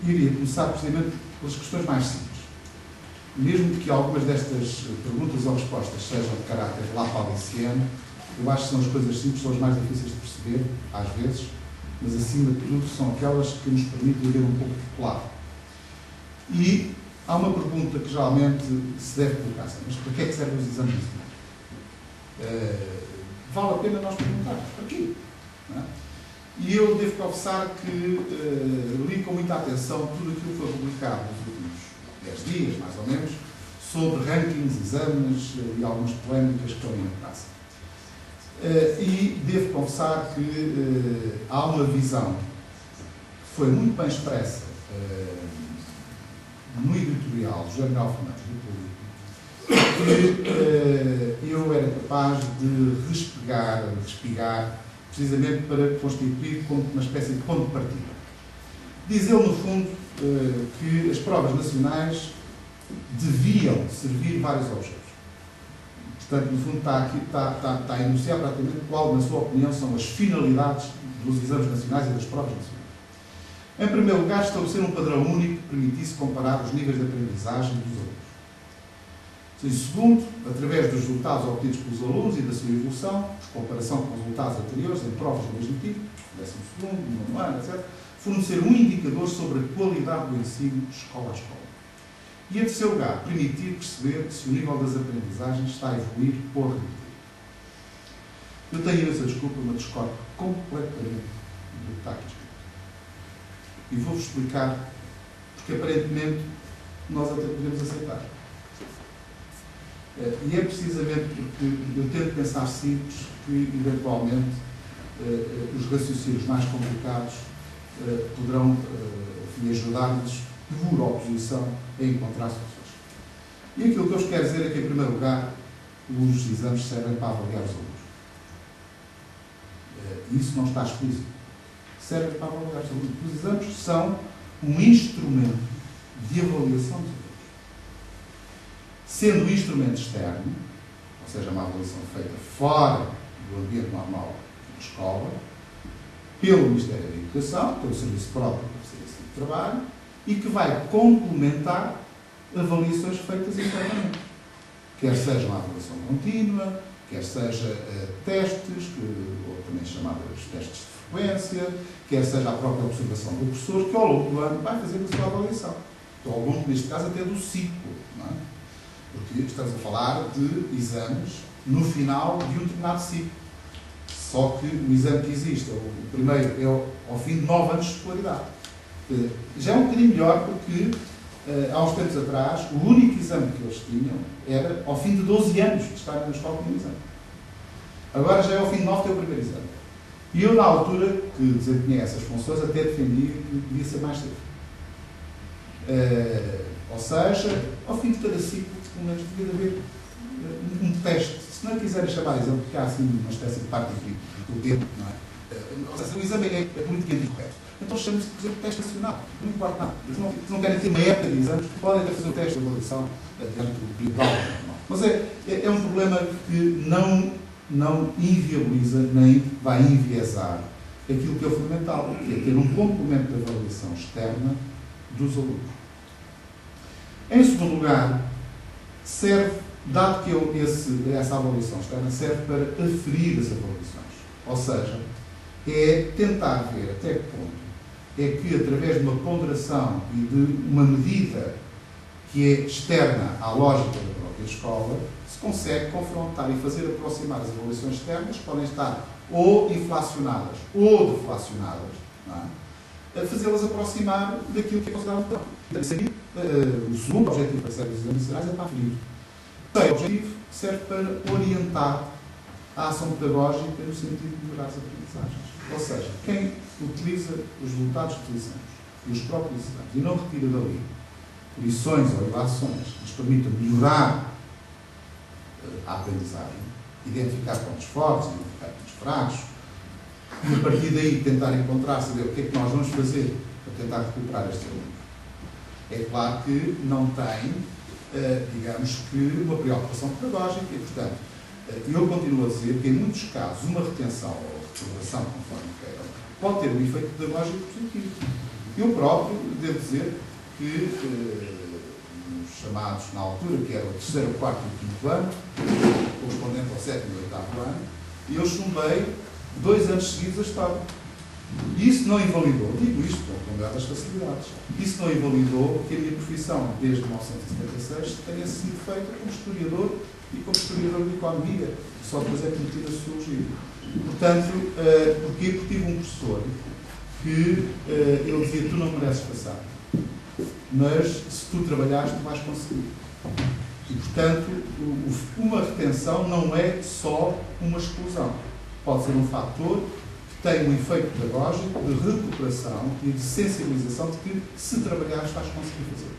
iria começar precisamente pelas questões mais simples. Mesmo que algumas destas perguntas ou respostas sejam de caráter lapaliciano, eu acho que são as coisas simples, são as mais difíceis de perceber, às vezes, mas acima de tudo são aquelas que nos permitem ver um pouco de lado. E há uma pergunta que geralmente se deve colocar, mas para que é que servem os exames nacionais? Vale a pena nós perguntarmos, para quê? Não é? E eu devo confessar que li com muita atenção tudo aquilo que foi publicado nos últimos 10 dias, mais ou menos, sobre rankings, exames e algumas polémicas que estão aí na praça. E devo confessar que há uma visão que foi muito bem expressa no editorial do Jornal Fernandes do Público, que eu era capaz de respigar, precisamente para constituir como uma espécie de ponto de partida. Diz ele, no fundo, que as provas nacionais deviam servir vários objetivos. Portanto, no fundo, está a enunciar praticamente qual, na sua opinião, são as finalidades dos exames nacionais e das provas nacionais. Em primeiro lugar, estabelecer um padrão único que permitisse comparar os níveis de aprendizagem dos alunos. Em segundo, através dos resultados obtidos pelos alunos e da sua evolução, comparação com resultados anteriores em provas do mesmo tipo, 12º, 9º ano, etc., fornecer um indicador sobre a qualidade do ensino de escola a escola. E, em terceiro lugar, permitir perceber se o nível das aprendizagens está a evoluir ou a regredir. Eu tenho essa desculpa, mas discordo completamente do que está aqui escrito. E vou-vos explicar porque, aparentemente, nós até podemos aceitar. E é precisamente porque eu tento pensar simples que, eventualmente, os raciocínios mais complicados poderão ajudar-nos, por oposição, a encontrar soluções. E aquilo que eu vos quero dizer é que, em primeiro lugar, os exames servem para avaliar os alunos. E isso não está explícito. Servem para avaliar os alunos. Os exames são um instrumento de avaliação dos alunos. Sendo um instrumento externo, ou seja, uma avaliação feita fora do ambiente normal da escola, pelo Ministério da Educação, pelo Serviço próprio do Serviço de Trabalho, e que vai complementar avaliações feitas internamente. Quer seja uma avaliação contínua, quer seja testes, ou também chamados testes de frequência, quer seja a própria observação do professor, que ao longo do ano vai fazer a sua avaliação. Então, ao longo, neste caso, até do ciclo, não é? Porque estamos a falar de exames no final de um determinado ciclo. Só que o exame que existe, o primeiro, é ao fim de 9 anos de escolaridade. Já é um bocadinho melhor porque, há uns tempos atrás, o único exame que eles tinham era ao fim de 12 anos de estarem na escola com o exame. Agora já é ao fim de 9 que é o primeiro exame. E eu, na altura que desempenhei essas funções, até defendia que devia ser mais cedo. Ou seja, ao fim de cada ciclo, pelo menos devia haver um teste. Se não quiserem chamar exame, porque há assim uma espécie de parte do tempo, não é? Ou seja, o exame é politicamente incorreto. Então chamamos-se, por exemplo, teste nacional. Não importa nada. Se não querem ter uma época de exames, podem até fazer o teste de avaliação dentro do período normal. Mas é um problema que não inviabiliza nem vai enviesar aquilo que é fundamental, que é ter um complemento de avaliação externa dos alunos. Em segundo lugar, serve, dado que essa avaliação externa serve para aferir as avaliações. Ou seja, é tentar ver até que ponto é que, através de uma ponderação e de uma medida que é externa à lógica da própria escola, se consegue confrontar e fazer aproximar as avaliações externas, que podem estar ou inflacionadas ou deflacionadas, não é? A fazê-las aproximar daquilo que é considerado padrão. O segundo objetivo para serem os exames nacionais é para aferir. O terceiro objetivo serve para orientar a ação pedagógica no sentido de melhorar as aprendizagens. Ou seja, quem utiliza os resultados que utilizamos e os próprios exames e não retira dali lições ou ilações que nos permitam melhorar a aprendizagem, identificar pontos fortes, identificar pontos fracos, e a partir daí tentar encontrar, saber o que é que nós vamos fazer para tentar recuperar este aluno. É claro que não tem, digamos que, uma preocupação pedagógica e, portanto, eu continuo a dizer que, em muitos casos, uma retenção ou reprovação, conforme queiram, pode ter um efeito pedagógico positivo. Eu próprio, devo dizer que, nos chamados na altura, que era o 3º, 4º e 5º ano, correspondente ao 7º e 8º ano, eu chumbei 2 anos seguidos a História. E isso não invalidou, digo isto com a maior das facilidades, isso não invalidou que a minha profissão, desde 1976, tenha sido feita como historiador e como historiador de economia, só depois é permitida a sociologia. Portanto, porquê? Porque tive um professor que ele dizia: tu não mereces passar, mas se tu trabalhares, tu vais conseguir. E, portanto, uma retenção não é só uma exclusão. Pode ser um fator que tem um efeito pedagógico de recuperação e de sensibilização de que, se trabalhares, vais conseguir fazer.